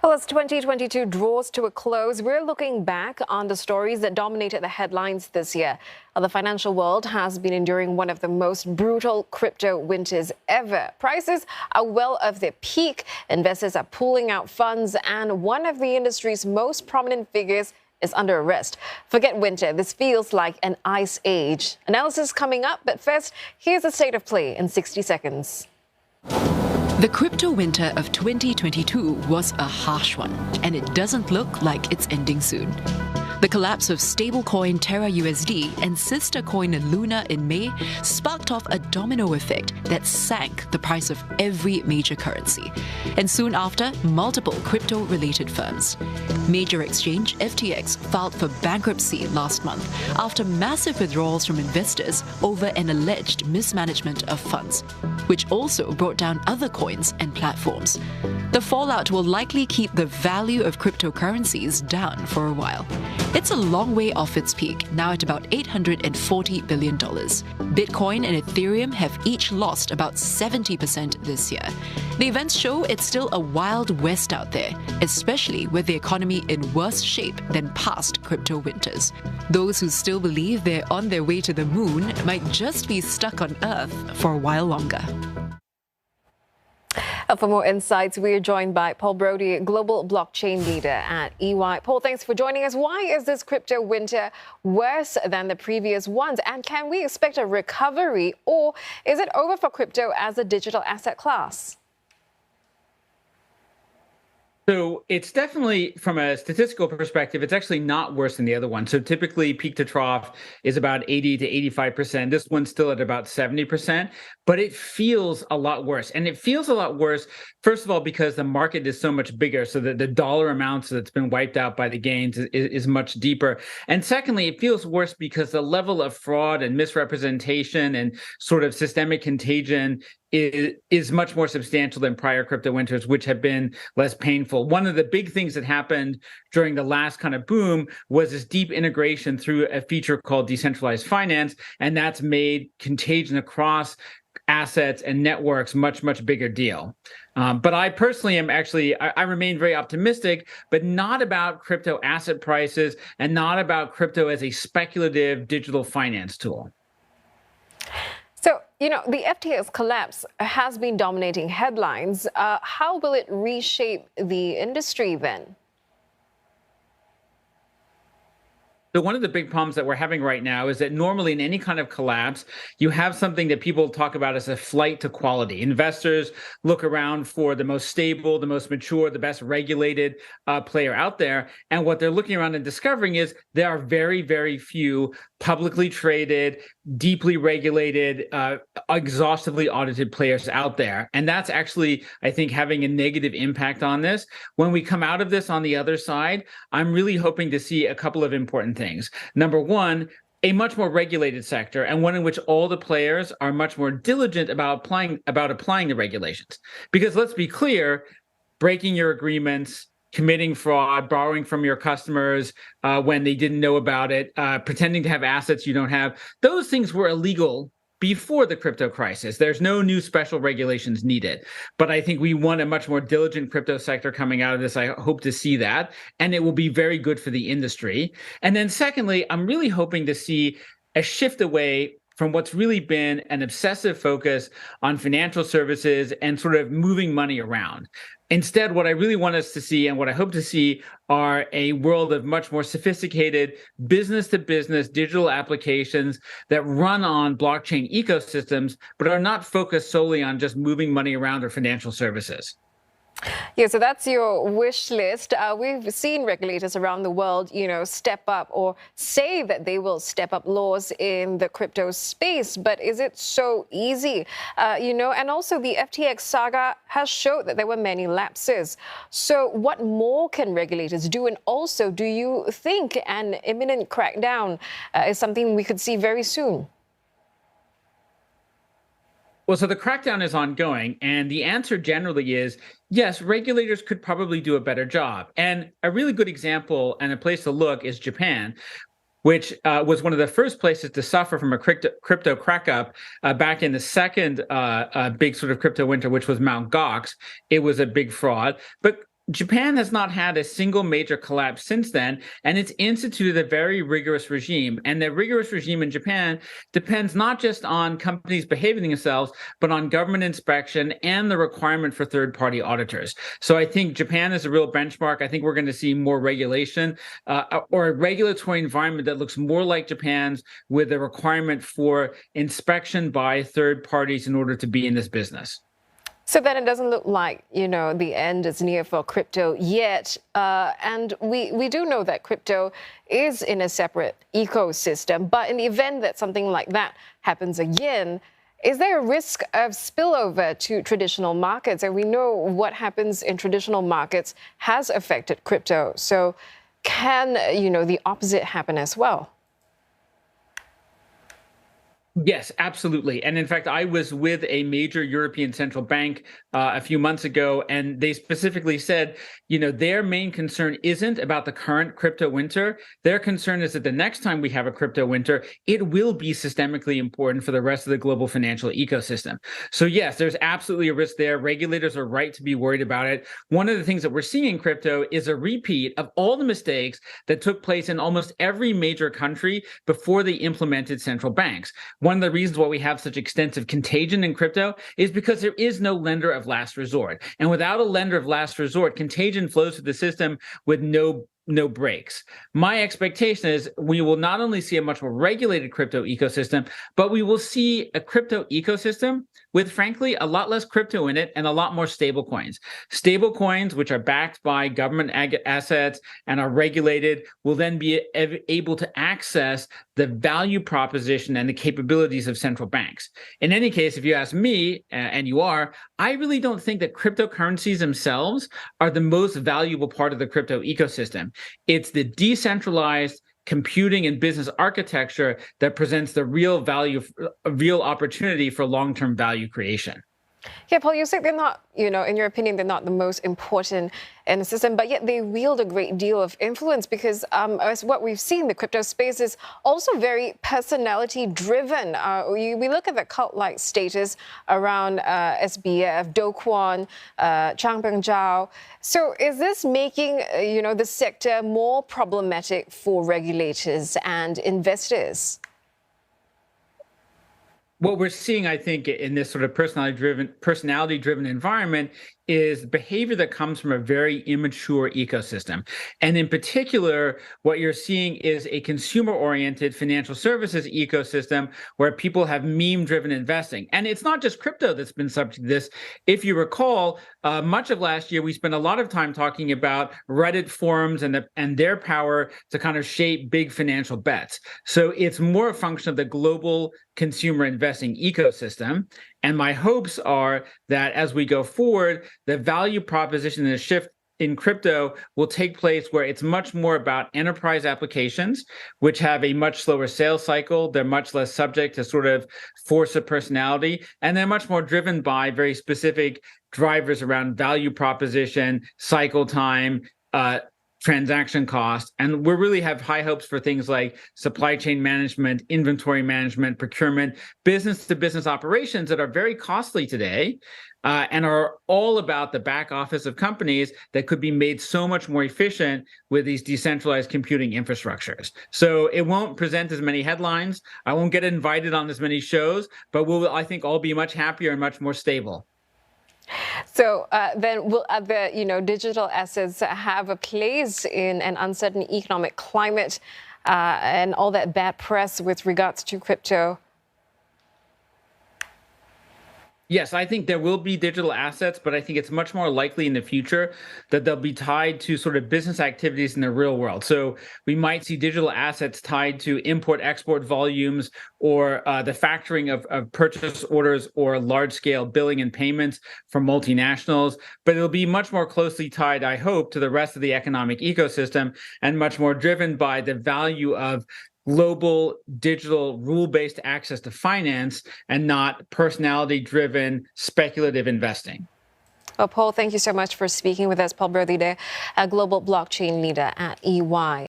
Well, as 2022 draws to a close, we're looking back on the stories that dominated the headlines this year. The financial world has been enduring one of the most brutal crypto winters ever. Prices are well off their peak, investors are pulling out funds, and one of the industry's most prominent figures is under arrest. Forget winter, this feels like an ice age. Analysis coming up, but first, here's the state of play in 60 seconds. The crypto winter of 2022 was a harsh one, and it doesn't look like it's ending soon. The collapse of stablecoin Terra USD and sister coin Luna in May sparked off a domino effect that sank the price of every major currency. And soon after, multiple crypto-related firms. Major exchange FTX filed for bankruptcy last month after massive withdrawals from investors over an alleged mismanagement of funds, which also brought down other coins and platforms. The fallout will likely keep the value of cryptocurrencies down for a while. It's a long way off its peak, now at about $840 billion. Bitcoin and Ethereum have each lost about 70% this year. The events show it's still a wild west out there, especially with the economy in worse shape than past crypto winters. Those who still believe they're on their way to the moon might just be stuck on Earth for a while longer. For more insights, we are joined by Paul Brody, global blockchain leader at EY. Paul, thanks for joining us. Why is this crypto winter worse than the previous ones? And can we expect a recovery, or is it over for crypto as a digital asset class? So it's definitely, from a statistical perspective, it's actually not worse than the other one. So typically peak to trough is about 80 to 85%. This one's still at about 70%, but it feels a lot worse. And it feels a lot worse, first of all, because the market is so much bigger, so that the dollar amounts that's been wiped out by the gains is much deeper. And secondly, it feels worse because the level of fraud and misrepresentation and sort of systemic contagion is much more substantial than prior crypto winters, which have been less painful. One of the big things that happened during the last kind of boom was this deep integration through a feature called decentralized finance, and that's made contagion across assets and networks much bigger deal. But I personally am I remain very optimistic, but not about crypto asset prices and not about crypto as a speculative digital finance tool. So, the FTX collapse has been dominating headlines. How will it reshape the industry then? So one of the big problems that we're having right now is that normally in any kind of collapse, you have something that people talk about as a flight to quality. Investors look around for the most stable, the most mature, the best regulated player out there. And what they're looking around and discovering is there are very, very few publicly traded, deeply regulated, exhaustively audited players out there. And that's actually, I think, having a negative impact on this. When we come out of this on the other side, I'm really hoping to see a couple of important things. Number one, a much more regulated sector, and one in which all the players are much more diligent about applying the regulations. Because let's be clear, breaking your agreements, committing fraud, borrowing from your customers when they didn't know about it, pretending to have assets you don't have, those things were illegal before the crypto crisis. There's no new special regulations needed. But I think we want a much more diligent crypto sector coming out of this. I hope to see that. And it will be very good for the industry. And then secondly, I'm really hoping to see a shift away from what's really been an obsessive focus on financial services and sort of moving money around. Instead, what I really want us to see and what I hope to see are a world of much more sophisticated business-to-business digital applications that run on blockchain ecosystems, but are not focused solely on just moving money around or financial services. Yeah, so that's your wish list. We've seen regulators around the world, step up or say that they will step up laws in the crypto space. But is it so easy? And also the FTX saga has showed that there were many lapses. So what more can regulators do? And also, do you think an imminent crackdown is something we could see very soon? Well, so the crackdown is ongoing, and the answer generally is yes, regulators could probably do a better job. And a really good example and a place to look is Japan, which was one of the first places to suffer from a crypto crack-up back in the second big sort of crypto winter, which was Mt. Gox. It was a big fraud. But Japan has not had a single major collapse since then, and it's instituted a very rigorous regime. And the rigorous regime in Japan depends not just on companies behaving themselves, but on government inspection and the requirement for third-party auditors. So I think Japan is a real benchmark. I think we're going to see more regulation or a regulatory environment that looks more like Japan's, with a requirement for inspection by third parties in order to be in this business. So then it doesn't look like, the end is near for crypto yet. And we do know that crypto is in a separate ecosystem. But in the event that something like that happens again, is there a risk of spillover to traditional markets? And we know what happens in traditional markets has affected crypto. So can, the opposite happen as well? Yes, absolutely. And in fact, I was with a major European central bank a few months ago, and they specifically said, their main concern isn't about the current crypto winter. Their concern is that the next time we have a crypto winter, it will be systemically important for the rest of the global financial ecosystem. So yes, there's absolutely a risk there. Regulators are right to be worried about it. One of the things that we're seeing in crypto is a repeat of all the mistakes that took place in almost every major country before they implemented central banks. One of the reasons why we have such extensive contagion in crypto is because there is no lender of last resort. And without a lender of last resort, contagion flows through the system with no breaks. My expectation is we will not only see a much more regulated crypto ecosystem, but we will see a crypto ecosystem with, frankly, a lot less crypto in it and a lot more stable coins. Stable coins, which are backed by government assets and are regulated, will then be able to access the value proposition and the capabilities of central banks. In any case, if you ask me, and you are, I really don't think that cryptocurrencies themselves are the most valuable part of the crypto ecosystem. It's the decentralized computing and business architecture that presents the real opportunity for long-term value creation. Yeah, Paul, you said they're not, in your opinion, they're not the most important in the system, but yet they wield a great deal of influence because as what we've seen, the crypto space is also very personality driven. We look at the cult-like status around SBF, Do Kwon, Changpeng Zhao. So is this making, the sector more problematic for regulators and investors? What we're seeing, I think, in this sort of personality-driven environment is behavior that comes from a very immature ecosystem. And in particular, what you're seeing is a consumer-oriented financial services ecosystem where people have meme-driven investing. And it's not just crypto that's been subject to this. If you recall, much of last year, we spent a lot of time talking about Reddit forums and their power to kind of shape big financial bets. So it's more a function of the global consumer investing ecosystem. And my hopes are that as we go forward, the value proposition and the shift in crypto will take place where it's much more about enterprise applications, which have a much slower sales cycle. They're much less subject to sort of force of personality, and they're much more driven by very specific drivers around value proposition, cycle time, transaction cost. And we really have high hopes for things like supply chain management, inventory management, procurement, business to business operations that are very costly today and are all about the back office of companies that could be made so much more efficient with these decentralized computing infrastructures. So it won't present as many headlines. I won't get invited on as many shows, but we'll, I think, all be much happier and much more stable. So then will other, digital assets have a place in an uncertain economic climate and all that bad press with regards to crypto? Yes, I think there will be digital assets, but I think it's much more likely in the future that they'll be tied to sort of business activities in the real world. So we might see digital assets tied to import-export volumes or the factoring of purchase orders or large-scale billing and payments for multinationals. But it'll be much more closely tied, I hope, to the rest of the economic ecosystem and much more driven by the value of global digital rule-based access to finance and not personality-driven speculative investing. Well, Paul, thank you so much for speaking with us. Paul Brody, a global blockchain leader at EY.